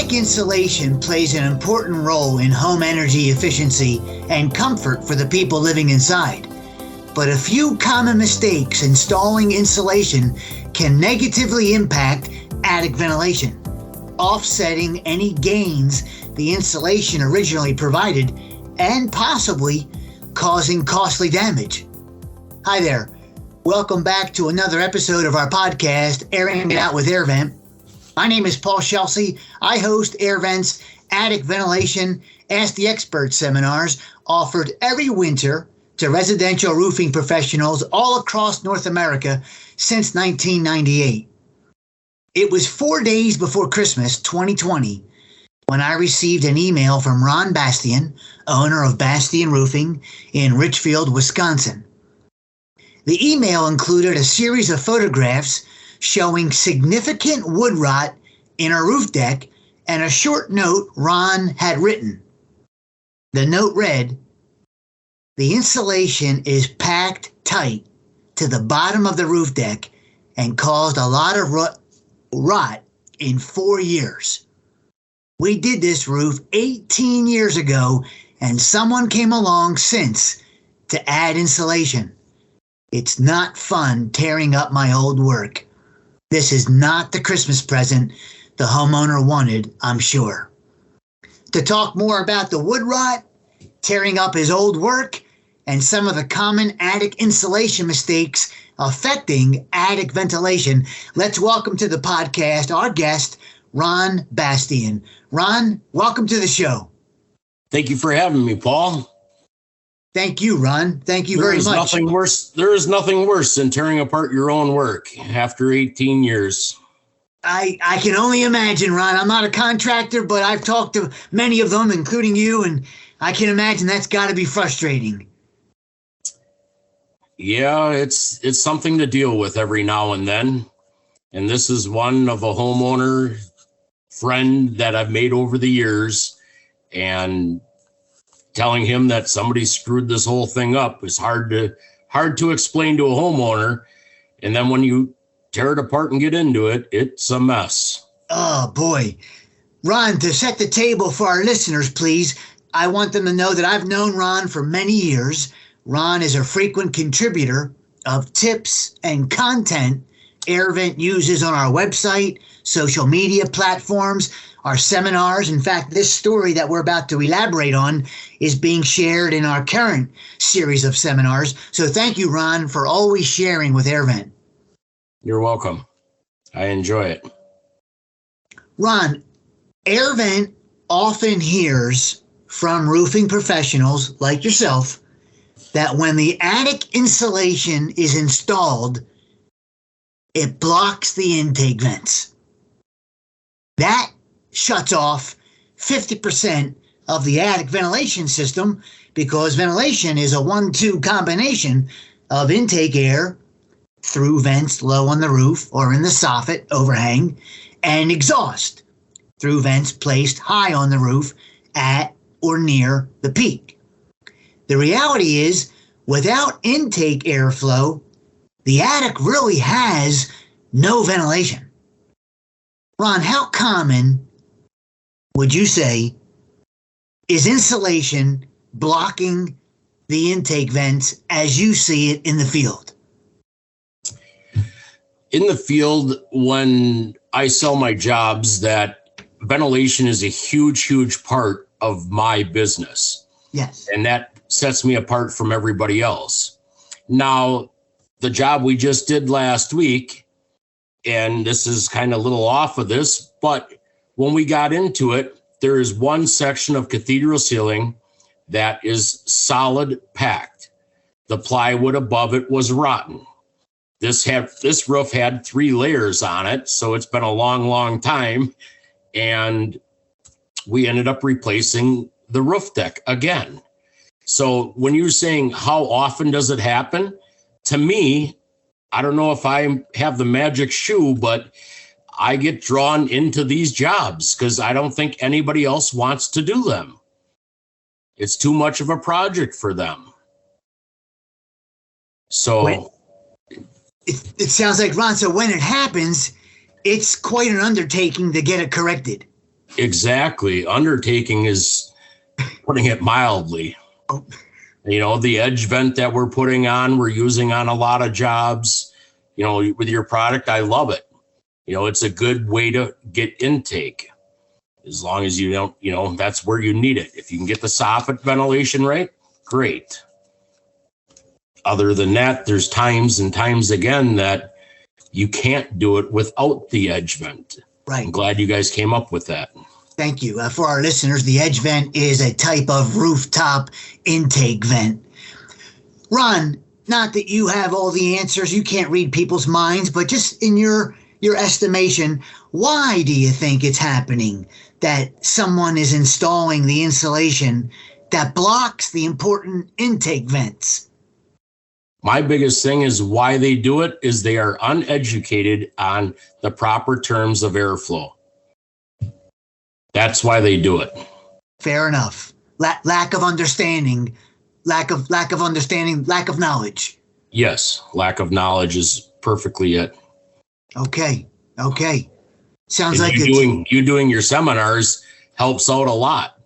Attic insulation plays an important role in home energy efficiency and comfort for the people living inside. But a few common mistakes installing insulation can negatively impact attic ventilation, offsetting any gains the insulation originally provided and possibly causing costly damage. Hi there. Welcome back to another episode of our podcast, Airing It Out with AirVent. My name is pscelsi. I host AirVent's Attic Ventilation Ask the Expert seminars offered every winter to residential roofing professionals all across North America since 1998. It was 4 days before Christmas 2020 when I received an email from Ron Bastian, owner of Bastian Roofing in Richfield, Wisconsin. The email included a series of photographs showing significant wood rot in a roof deck and a short note Ron had written. The note read, "The insulation is packed tight to the bottom of the roof deck and caused a lot of rot in 4 years. We did this roof 18 years ago and someone came along since to add insulation. It's not fun tearing up my old work. This is not the Christmas present the homeowner wanted, I'm sure." To talk more about the wood rot, tearing up his old work, and some of the common attic insulation mistakes affecting attic ventilation, let's welcome to the podcast our guest, Ron Bastian. Ron, welcome to the show. Thank you for having me, Paul. Thank you, Ron. Thank you very much. There is nothing worse than tearing apart your own work after 18 years. I can only imagine, Ron. I'm not a contractor, but I've talked to many of them, including you, and I can imagine that's got to be frustrating. Yeah, it's something to deal with every now and then. And this is one of a homeowner friend that I've made over the years, and telling him that somebody screwed this whole thing up is hard to explain to a homeowner. And then when you tear it apart and get into it, it's a mess. Oh, boy. Ron, to set the table for our listeners, please, I want them to know that I've known Ron for many years. Ron is a frequent contributor of tips and content AirVent uses on our website, social media platforms, our seminars. In fact, this story that we're about to elaborate on is being shared in our current series of seminars. So thank you, Ron, for always sharing with AirVent. You're welcome. I enjoy it. Ron, AirVent often hears from roofing professionals like yourself that when the attic insulation is installed, it blocks the intake vents. That shuts off 50% of the attic ventilation system because ventilation is a 1-2 combination of intake air through vents low on the roof or in the soffit overhang and exhaust through vents placed high on the roof at or near the peak. The reality is, without intake airflow, the attic really has no ventilation. Ron, how common would you say is insulation blocking the intake vents as you see it in the field? In the field, when I sell my jobs, that ventilation is a huge, huge part of my business. Yes. And that sets me apart from everybody else. Now, the job we just did last week, and this is kind of a little off of this, but when we got into it, there is one section of cathedral ceiling that is solid packed. The plywood above it was rotten. This roof had 3 layers on it, so it's been a long, long time. And we ended up replacing the roof deck again. So when you're saying how often does it happen, to me, I don't know if I have the magic shoe, but I get drawn into these jobs because I don't think anybody else wants to do them. It's too much of a project for them. So it sounds like, Ron, so when it happens, it's quite an undertaking to get it corrected. Exactly. Undertaking is putting it mildly. Oh. The edge vent that we're putting on, we're using on a lot of jobs, with your product. I love it. It's a good way to get intake as long as you don't, that's where you need it. If you can get the soffit ventilation right, great. Other than that, there's times and times again that you can't do it without the edge vent. Right. I'm glad you guys came up with that. Thank you. For our listeners, the edge vent is a type of rooftop intake vent. Ron, not that you have all the answers, you can't read people's minds, but just in your estimation, why do you think it's happening that someone is installing the insulation that blocks the important intake vents? My biggest thing is why they do it is they are uneducated on the proper terms of airflow. That's why they do it. Fair enough. Lack of understanding, lack of knowledge. Yes, lack of knowledge is perfectly it. Okay. Sounds and like you doing your seminars helps out a lot.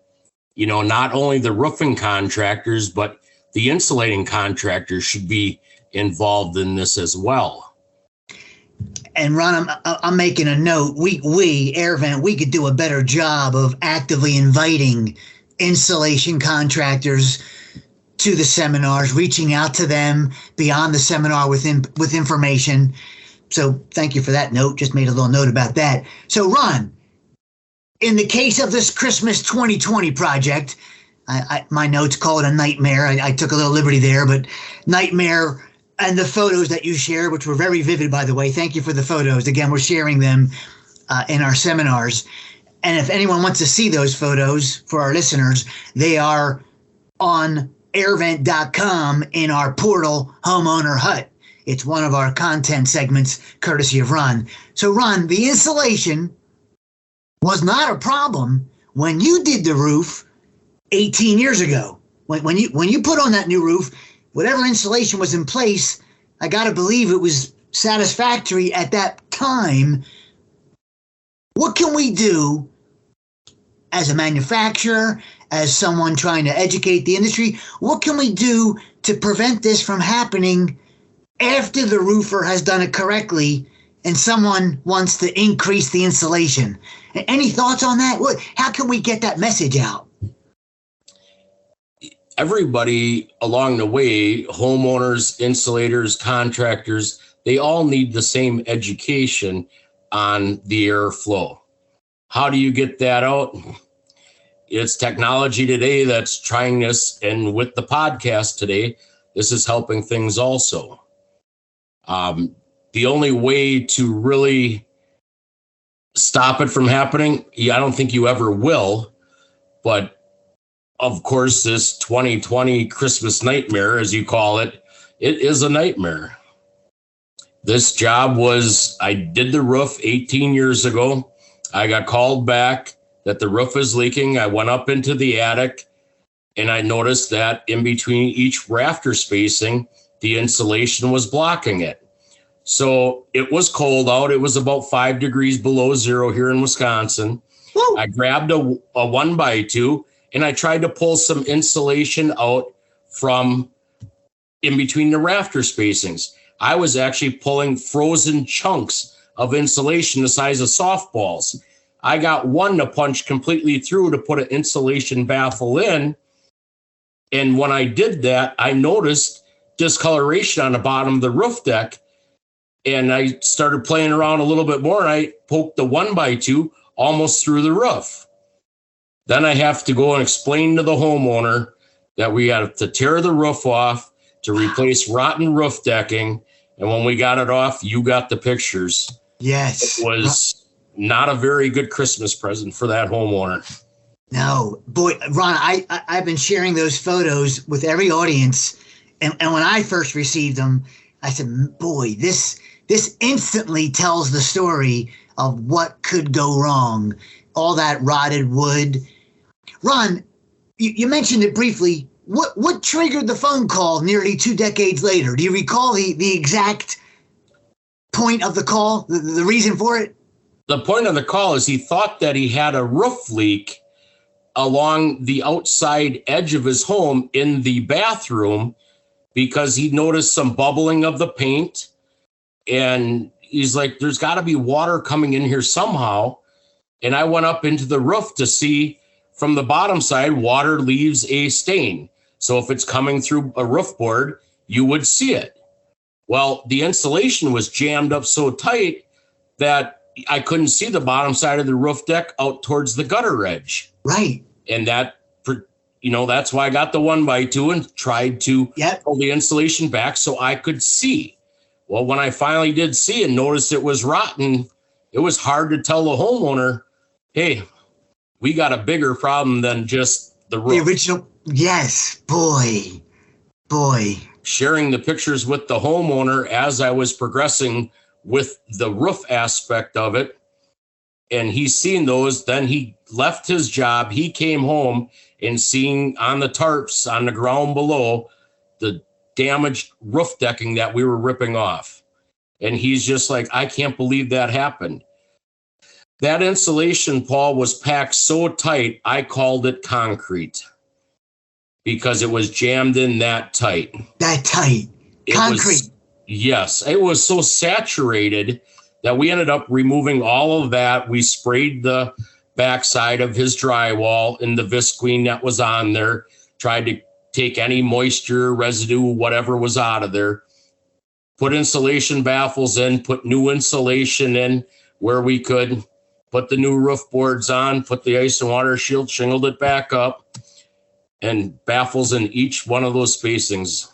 Not only the roofing contractors, but the insulating contractors should be involved in this as well. And Ron, I'm making a note. We AirVent, we could do a better job of actively inviting insulation contractors to the seminars, reaching out to them beyond the seminar with information. So thank you for that note. Just made a little note about that. So Ron, in the case of this Christmas 2020 project, my notes call it a nightmare. I took a little liberty there, but nightmare. And the photos that you shared, which were very vivid, by the way. Thank you for the photos. Again, we're sharing them in our seminars. And if anyone wants to see those photos for our listeners, they are on airvent.com in our portal, Homeowner Hut. It's one of our content segments, courtesy of Ron. So, Ron, the insulation was not a problem when you did the roof 18 years ago. When you put on that new roof, whatever insulation was in place, I got to believe it was satisfactory at that time. What can we do as a manufacturer, as someone trying to educate the industry? What can we do to prevent this from happening after the roofer has done it correctly and someone wants to increase the insulation? Any thoughts on that? How can we get that message out? Everybody along the way, homeowners, insulators, contractors, they all need the same education on the airflow. How do you get that out? It's technology today that's trying this, and with the podcast today, this is helping things also. The only way to really stop it from happening, I don't think you ever will, but of course, this 2020 Christmas nightmare, as you call it, it is a nightmare. This job I did the roof 18 years ago. I got called back that the roof is leaking. I went up into the attic and I noticed that in between each rafter spacing, the insulation was blocking it. So it was cold out. It was about 5 degrees below zero here in Wisconsin. Woo. I grabbed a 1x2 and I tried to pull some insulation out from in between the rafter spacings. I was actually pulling frozen chunks of insulation the size of softballs. I got one to punch completely through to put an insulation baffle in. And when I did that, I noticed discoloration on the bottom of the roof deck. And I started playing around a little bit more, and I poked the 1x2 almost through the roof. Then I have to go and explain to the homeowner that we got to tear the roof off to replace rotten roof decking. And when we got it off, you got the pictures. Yes. It was not a very good Christmas present for that homeowner. No, boy, Ron, I've been sharing those photos with every audience. And when I first received them, I said, boy, this instantly tells the story of what could go wrong. All that rotted wood. Ron, you mentioned it briefly. What triggered the phone call nearly 2 decades later? Do you recall the exact point of the call, the reason for it? The point of the call is he thought that he had a roof leak along the outside edge of his home in the bathroom because he noticed some bubbling of the paint. And he's like, there's got to be water coming in here somehow. And I went up into the roof to see from the bottom side, water leaves a stain. So if it's coming through a roof board, you would see it. Well, the insulation was jammed up so tight that I couldn't see the bottom side of the roof deck out towards the gutter edge. Right. And that, that's why I got the 1x2 and tried to pull the insulation back so I could see. Well, when I finally did see and noticed it was rotten, it was hard to tell the homeowner, hey, we got a bigger problem than just the roof. The original, yes, boy. Sharing the pictures with the homeowner as I was progressing with the roof aspect of it, and he's seen those. Then he left his job. He came home and seeing on the tarps on the ground below the damaged roof decking that we were ripping off. And he's just like, I can't believe that happened. That insulation, Paul, was packed so tight, I called it concrete because it was jammed in that tight. That tight. Concrete. Yes, it was so saturated that we ended up removing all of that. We sprayed the backside of his drywall in the Visqueen that was on there, tried to take any moisture, residue, whatever was out of there, put insulation baffles in, put new insulation in where we could, put the new roof boards on, put the ice and water shield, shingled it back up, and baffles in each one of those spacings.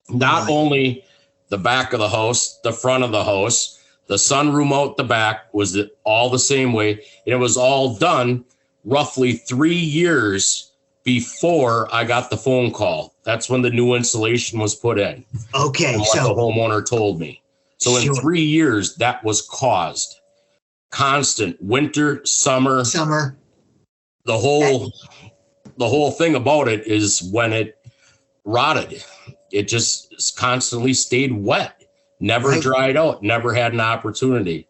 Not only the back of the house, the front of the house, the sunroom out the back was all the same way. And it was all done roughly 3 years before I got the phone call. That's when the new insulation was put in. Okay. So the homeowner told me. So in 3 years, that was caused. Constant winter, summer. The whole thing about it is when it rotted, it just constantly stayed wet, never dried out, never had an opportunity.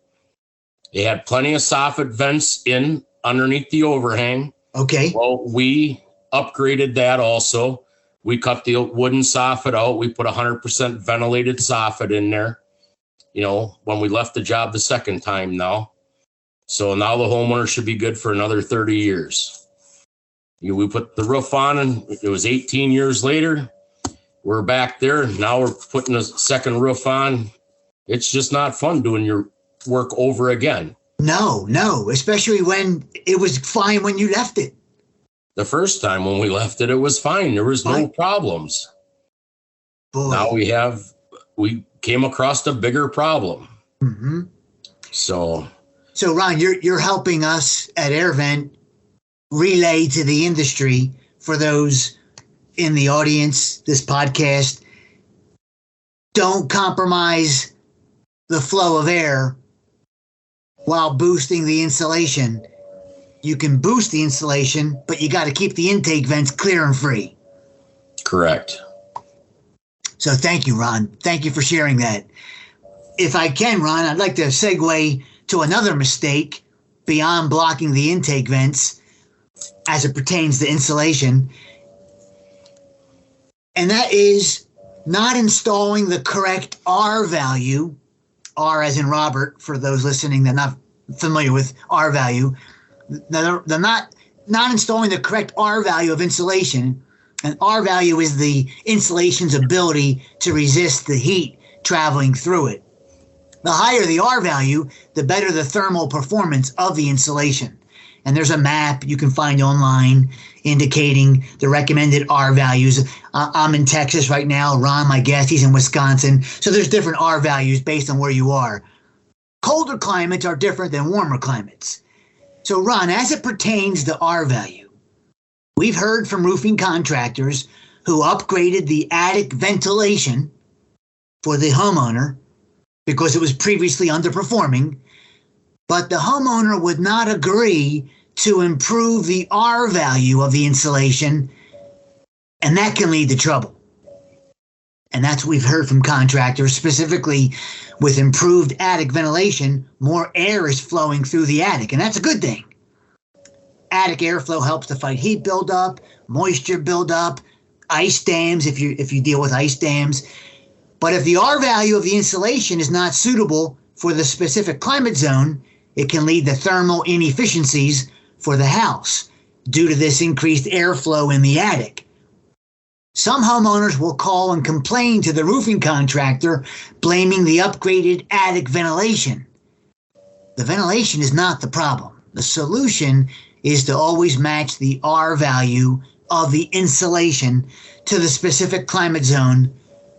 They had plenty of soffit vents in underneath the overhang. Okay. Well, we upgraded that also. We cut the wooden soffit out. We put 100% ventilated soffit in there, when we left the job the second time now. So now the homeowner should be good for another 30 years. We put the roof on, and it was 18 years later. We're back there. Now we're putting a second roof on. It's just not fun doing your work over again. No, especially when it was fine when you left it. The first time when we left it, it was fine. There was no problems. Boy. Now we came across a bigger problem. Mm-hmm. So Ron, you're helping us at AirVent relay to the industry, for those in the audience, this podcast, don't compromise the flow of air while boosting the insulation. You can boost the insulation, but you got to keep the intake vents clear and free. Correct. So thank you, Ron. Thank you for sharing that. If I can, Ron, I'd like to segue to another mistake beyond blocking the intake vents as it pertains to insulation. And that is not installing the correct R value, R as in Robert, for those listening that are not familiar with R value. They're not installing the correct R value of insulation. And R value is the insulation's ability to resist the heat traveling through it. The higher the R value, the better the thermal performance of the insulation. And there's a map you can find online indicating the recommended R values. I'm in Texas right now. Ron, my guest, he's in Wisconsin. So there's different R values based on where you are. Colder climates are different than warmer climates. So Ron, as it pertains to R value, we've heard from roofing contractors who upgraded the attic ventilation for the homeowner because it was previously underperforming, but the homeowner would not agree to improve the R value of the insulation, and that can lead to trouble. And that's what we've heard from contractors, specifically with improved attic ventilation, more air is flowing through the attic, and that's a good thing. Attic airflow helps to fight heat buildup, moisture buildup, ice dams if you deal with ice dams. But if the R value of the insulation is not suitable for the specific climate zone, it can lead to thermal inefficiencies for the house due to this increased airflow in the attic. Some homeowners will call and complain to the roofing contractor, blaming the upgraded attic ventilation. The ventilation is not the problem. The solution is to always match the R value of the insulation to the specific climate zone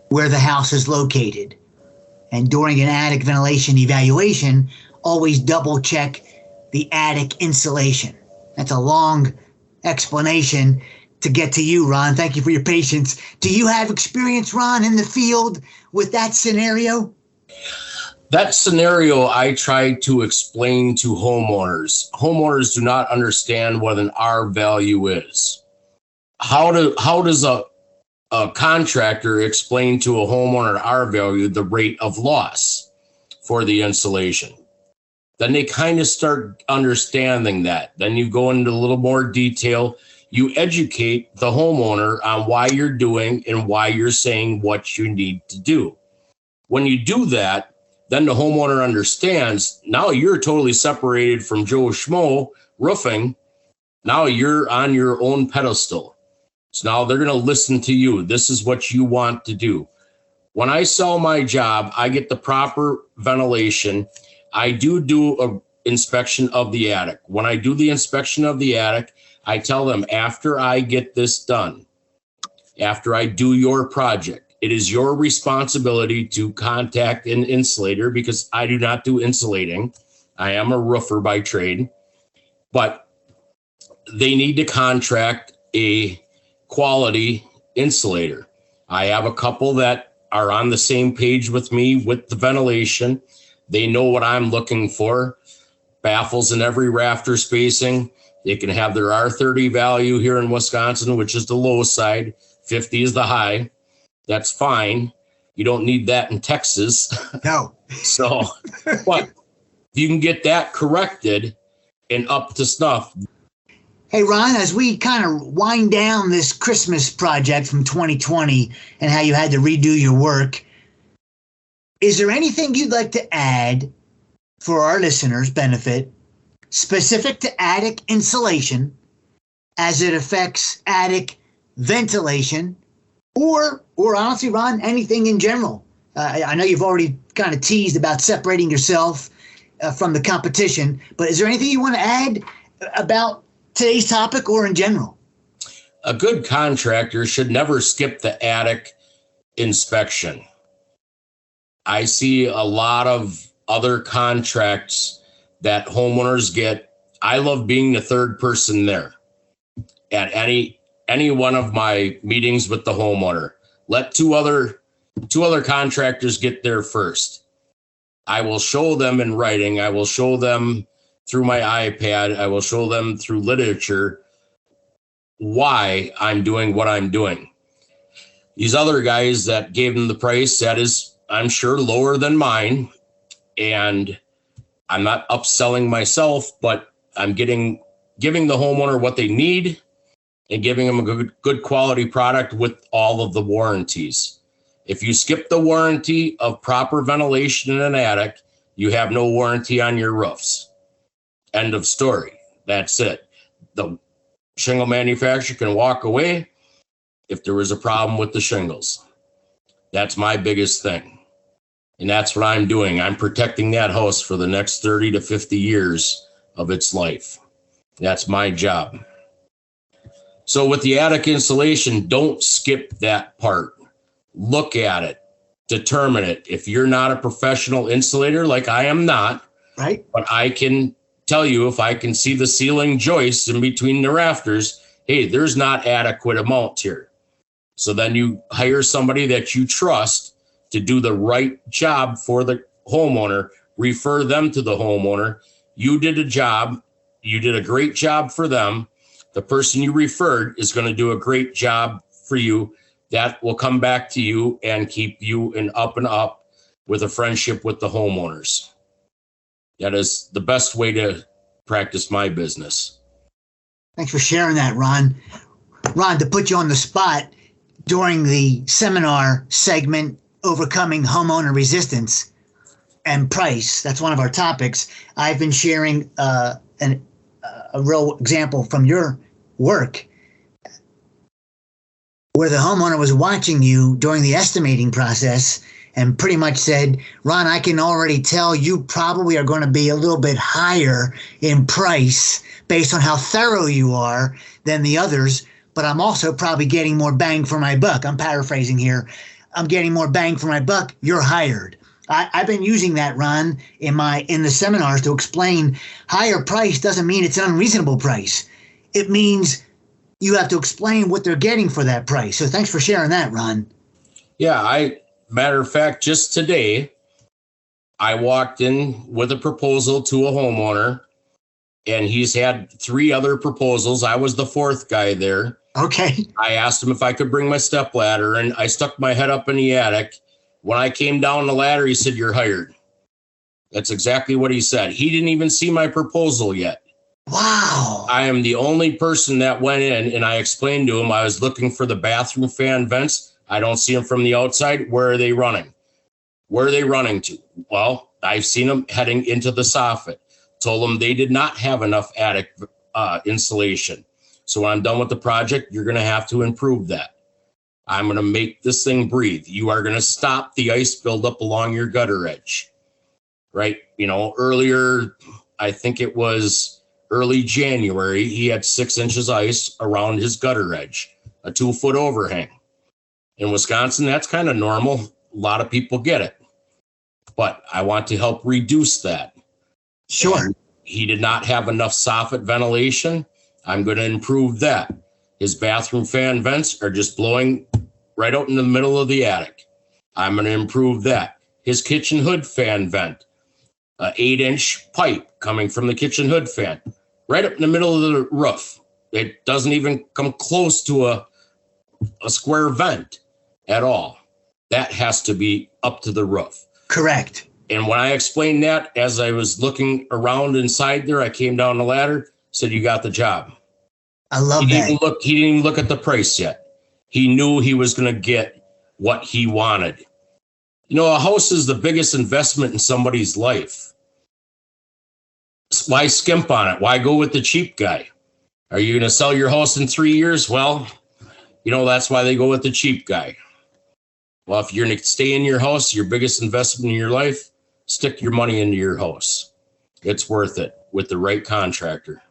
where the house is located. And during an attic ventilation evaluation, always double check the attic insulation. That's a long explanation to get to you, Ron. Thank you for your patience. Do you have experience, Ron, in the field with that scenario? That scenario I try to explain to homeowners. Homeowners do not understand what an R value is. How does a contractor explain to a homeowner R value the rate of loss for the insulation? Then they kind of start understanding that. Then you go into a little more detail. You educate the homeowner on why you're doing and why you're saying what you need to do. When you do that, then the homeowner understands now you're totally separated from Joe Schmo roofing. Now you're on your own pedestal. So now they're going to listen to you. This is what you want to do. When I sell my job, I get the proper ventilation. I do an inspection of the attic. When I do the inspection of the attic, I tell them after I get this done, after I do your project, it is your responsibility to contact an insulator because I do not do insulating. I am a roofer by trade, but they need to contract a quality insulator. I have a couple that are on the same page with me with the ventilation. They know what I'm looking for. Baffles in every rafter spacing. They can have their R30 value here in Wisconsin, which is the low side. 50 is the high. That's fine. You don't need that in Texas. No. So, but if you can get that corrected and up to snuff. Hey, Ron, as we kind of wind down this Christmas project from 2020 and how you had to redo your work, is there anything you'd like to add for our listeners' benefit specific to attic insulation as it affects attic ventilation or honestly, Ron, anything in general? I know you've already kind of teased about separating yourself from the competition, but is there anything you want to add about today's topic or in general? A good contractor should never skip the attic inspection. I see a lot of other contracts that homeowners get. I love being the third person there at any one of my meetings with the homeowner. Let two other contractors get there first. I will show them in writing. I will show them through my iPad. I will show them through literature why I'm doing what I'm doing. These other guys that gave them the price, that is, I'm sure, lower than mine. And I'm not upselling myself, but I'm giving the homeowner what they need and giving them a good quality product with all of the warranties. If you skip the warranty of proper ventilation in an attic, you have no warranty on your roofs. End of story. That's it. The shingle manufacturer can walk away if there was a problem with the shingles. That's my biggest thing. And that's what I'm doing. I'm protecting that house for the next 30 to 50 years of its life. That's my job. So with the attic insulation, don't skip that part. Look at it. Determine it. If you're not a professional insulator, like I am not, right? But I can tell you, if I can see the ceiling joists in between the rafters, hey, there's not adequate amount here. So then you hire somebody that you trust to do the right job for the homeowner, refer them to the homeowner. You did a job. You did a great job for them. The person you referred is going to do a great job for you that will come back to you and keep you in up and up with a friendship with the homeowners. That is the best way to practice my business. Thanks for sharing that, Ron. Ron, to put you on the spot, during the seminar segment, Overcoming Homeowner Resistance and Price, that's one of our topics, I've been sharing a real example from your work where the homeowner was watching you during the estimating process and pretty much said, Ron, I can already tell you probably are going to be a little bit higher in price based on how thorough you are than the others, but I'm also probably getting more bang for my buck. I'm paraphrasing here. I'm getting more bang for my buck. You're hired. I've been using that, Ron, in the seminars to explain higher price doesn't mean it's an unreasonable price. It means you have to explain what they're getting for that price. So thanks for sharing that, Ron. Yeah, matter of fact, just today, I walked in with a proposal to a homeowner, and he's had 3 other proposals. I was the 4th guy there. Okay. I asked him if I could bring my stepladder, and I stuck my head up in the attic. When I came down the ladder, he said, you're hired. That's exactly what he said. He didn't even see my proposal yet. Wow. I am the only person that went in, and I explained to him I was looking for the bathroom fan vents. I don't see them from the outside. Where are they running? Where are they running to? Well, I've seen them heading into the soffit. Told them they did not have enough attic insulation. So when I'm done with the project, you're going to have to improve that. I'm going to make this thing breathe. You are going to stop the ice buildup along your gutter edge, right? Earlier, I think it was early January, he had 6 inches ice around his gutter edge, a 2-foot overhang. In Wisconsin, that's kind of normal. A lot of people get it, but I want to help reduce that. Sure. And he did not have enough soffit ventilation. I'm going to improve that. His bathroom fan vents are just blowing right out in the middle of the attic. I'm going to improve that. His kitchen hood fan vent, an 8-inch pipe coming from the kitchen hood fan, right up in the middle of the roof. It doesn't even come close to a square vent at all. That has to be up to the roof. Correct. And when I explained that, as I was looking around inside there, I came down the ladder, said, you got the job. I love He that. didn't even look at the price yet. He knew he was going to get what he wanted. A house is the biggest investment in somebody's life. Why skimp on it? Why go with the cheap guy? Are you going to sell your house in 3 years? Well, that's why they go with the cheap guy. Well, if you're going to stay in your house, your biggest investment in your life, stick your money into your house. It's worth it with the right contractor.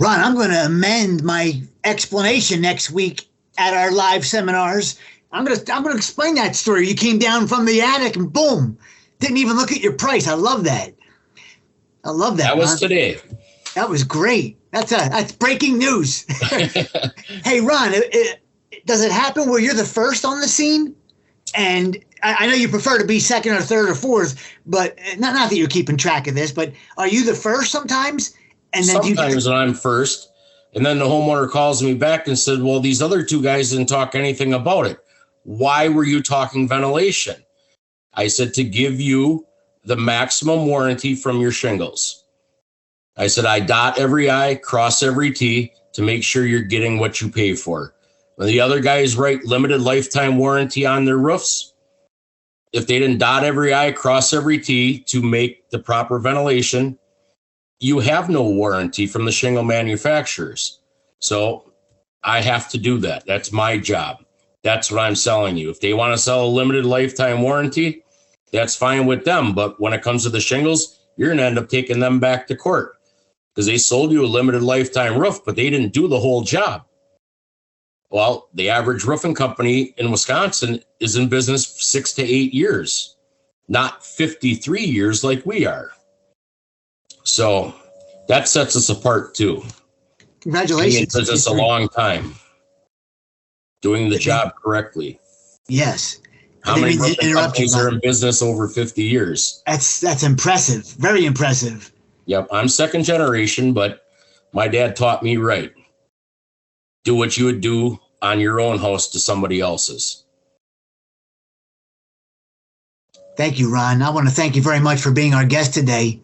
Ron, I'm going to amend my explanation next week at our live seminars. I'm going to explain that story. You came down from the attic and boom, didn't even look at your price. I love that. That was Ron. Today. That was great. That's breaking news. Hey, Ron, does it happen where you're the first on the scene? And I know you prefer to be second or third or fourth, but not that you're keeping track of this, but are you the first sometimes? And then sometimes when I'm first, and then the homeowner calls me back and said, well, these other 2 guys didn't talk anything about it. Why were you talking ventilation? I said, to give you the maximum warranty from your shingles. I said, I dot every I, cross every T to make sure you're getting what you pay for. When the other guys write limited lifetime warranty on their roofs, if they didn't dot every I, cross every T to make the proper ventilation, you have no warranty from the shingle manufacturers. So I have to do that. That's my job. That's what I'm selling you. If they want to sell a limited lifetime warranty, that's fine with them. But when it comes to the shingles, you're going to end up taking them back to court because they sold you a limited lifetime roof, but they didn't do the whole job. Well, the average roofing company in Wisconsin is in business 6 to 8 years, not 53 years like we are. So that sets us apart too. Congratulations. Being in business a long time, doing the job correctly. Yes. How many roofing companies are in business over 50 years? That's impressive. Very impressive. Yep. I'm second generation, but my dad taught me right. Do what you would do on your own house to somebody else's. Thank you, Ron. I want to thank you very much for being our guest today.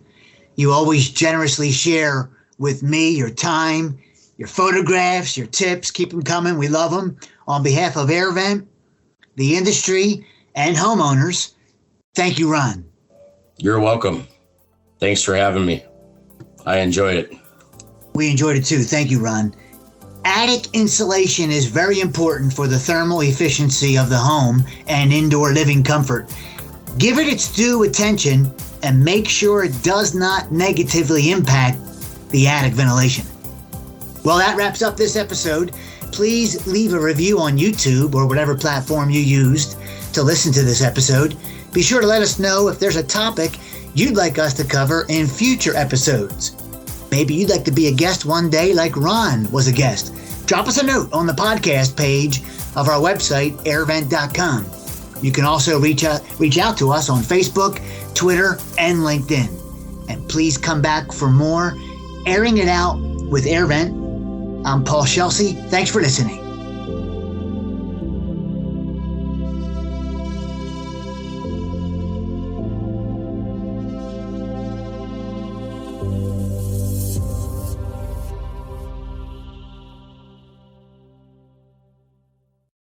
You always generously share with me your time, your photographs, your tips. Keep them coming. We love them. On behalf of AirVent, the industry, and homeowners, thank you, Ron. You're welcome. Thanks for having me. I enjoyed it. We enjoyed it too. Thank you, Ron. Attic insulation is very important for the thermal efficiency of the home and indoor living comfort. Give it its due attention and make sure it does not negatively impact the attic ventilation. Well, that wraps up this episode. Please leave a review on YouTube or whatever platform you used to listen to this episode. Be sure to let us know if there's a topic you'd like us to cover in future episodes. Maybe you'd like to be a guest one day like Ron was a guest. Drop us a note on the podcast page of our website, airvent.com. You can also reach out to us on Facebook, Twitter, and LinkedIn. And please come back for more Airing It Out with AirVent. I'm Paul Pscelsi. Thanks for listening.